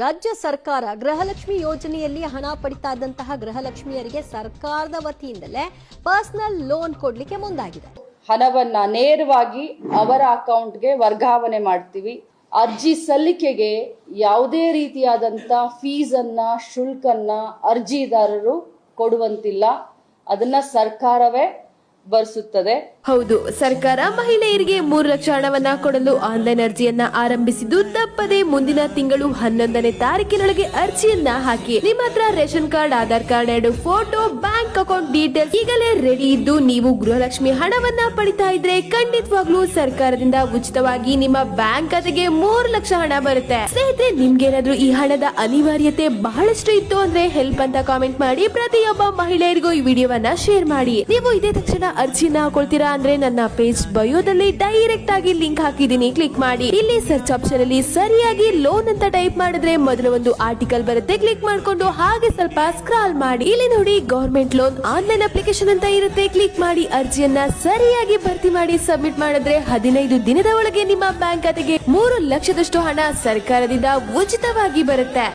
ರಾಜ್ಯ ಸರ್ಕಾರ ಗೃಹಲಕ್ಷ್ಮಿ ಯೋಜನೆಯಲ್ಲಿ ಹಣ ಪಡಿತಾ ಇದ್ದಂತಹ ಗೃಹಲಕ್ಷ್ಮಿಯರಿಗೆ ಸರ್ಕಾರದ ವತಿಯಿಂದಲೇ ಪರ್ಸನಲ್ ಲೋನ್ ಕೊಡ್ಲಿಕ್ಕೆ ಮುಂದಾಗಿದೆ. ಹಣವನ್ನ ನೇರವಾಗಿ ಅವರ ಅಕೌಂಟ್ಗೆ ವರ್ಗಾವಣೆ ಮಾಡ್ತೀವಿ. ಅರ್ಜಿ ಸಲ್ಲಿಕೆಗೆ ಯಾವುದೇ ರೀತಿಯಾದಂತ ಫೀಸ್ ಅನ್ನ ಶುಲ್ಕನ್ನ ಅರ್ಜಿದಾರರು ಕೊಡುವಂತಿಲ್ಲ. ಅದನ್ನ ಸರ್ಕಾರವೇ ಭರಿಸುತ್ತದೆ. ಹೌದು, ಸರ್ಕಾರ ಮಹಿಳೆಯರಿಗೆ 3 ಲಕ್ಷ ಹಣವನ್ನ ಕೊಡಲು ಆನ್ಲೈನ್ ಅರ್ಜಿಯನ್ನ ಆರಂಭಿಸಿದ್ದು, ತಪ್ಪದೆ ಮುಂದಿನ ತಿಂಗಳು 11ನೇ ತಾರೀಕಿನೊಳಗೆ ಅರ್ಜಿಯನ್ನ ಹಾಕಿ. ನಿಮ್ಮ ಹತ್ರ ration card, Aadhaar card, 2 photo, bank account details ಈಗಲೇ ರೆಡಿ ಇದ್ದು ನೀವು ಗೃಹಲಕ್ಷ್ಮಿ ಹಣವನ್ನ ಪಡಿತಾ ಇದ್ರೆ ಖಂಡಿತವಾಗ್ಲೂ ಸರ್ಕಾರದಿಂದ ಉಚಿತವಾಗಿ ನಿಮ್ಮ ಬ್ಯಾಂಕ್ ಖಾತೆಗೆ 3 ಲಕ್ಷ ಹಣ ಬರುತ್ತೆ. ಸ್ನೇಹಿತರೆ, ನಿಮ್ಗೇನಾದ್ರೂ ಈ ಹಣದ ಅನಿವಾರ್ಯತೆ ಬಹಳಷ್ಟು ಇತ್ತು ಅಂದ್ರೆ ಹೆಲ್ಪ್ ಅಂತ ಕಾಮೆಂಟ್ ಮಾಡಿ ಪ್ರತಿಯೊಬ್ಬ ಮಹಿಳೆಯರಿಗೂ ಈ ವಿಡಿಯೋವನ್ನ ಶೇರ್ ಮಾಡಿ. ನೀವು ಇದೇ ತಕ್ಷಣ ಅರ್ಜಿನ ಹಾಕೊಳ್ತೀರಾ ಅಂದ್ರೆ ನನ್ನ ಪೇಜ್ ಬಯೋದಲ್ಲಿ ಡೈರೆಕ್ಟ್ ಆಗಿ ಲಿಂಕ್ ಹಾಕಿದೀನಿ, ಕ್ಲಿಕ್ ಮಾಡಿ. ಇಲ್ಲಿ ಸರ್ಚ್ ಆಪ್ಷನ್ ಅಲ್ಲಿ ಸರಿಯಾಗಿ ಲೋನ್ ಅಂತ ಟೈಪ್ ಮಾಡಿದ್ರೆ ಮೊದಲ ಒಂದು ಆರ್ಟಿಕಲ್ ಬರುತ್ತೆ, ಕ್ಲಿಕ್ ಮಾಡ್ಕೊಂಡು ಹಾಗೆ ಸ್ವಲ್ಪ ಸ್ಕ್ರಾಲ್ ಮಾಡಿ. ಇಲ್ಲಿ ನೋಡಿ ಗವರ್ಮೆಂಟ್ ಲೋನ್ ಆನ್ಲೈನ್ ಅಪ್ಲಿಕೇಶನ್ ಅಂತ ಇರುತ್ತೆ, ಕ್ಲಿಕ್ ಮಾಡಿ ಅರ್ಜಿಯನ್ನ ಸರಿಯಾಗಿ ಭರ್ತಿ ಮಾಡಿ ಸಬ್ಮಿಟ್ ಮಾಡಿದ್ರೆ 15 ದಿನದ ಒಳಗೆ ನಿಮ್ಮ ಬ್ಯಾಂಕ್ ಖಾತೆಗೆ 3 ಲಕ್ಷದಷ್ಟು ಹಣ ಸರ್ಕಾರದಿಂದ ಉಚಿತವಾಗಿ ಬರುತ್ತೆ.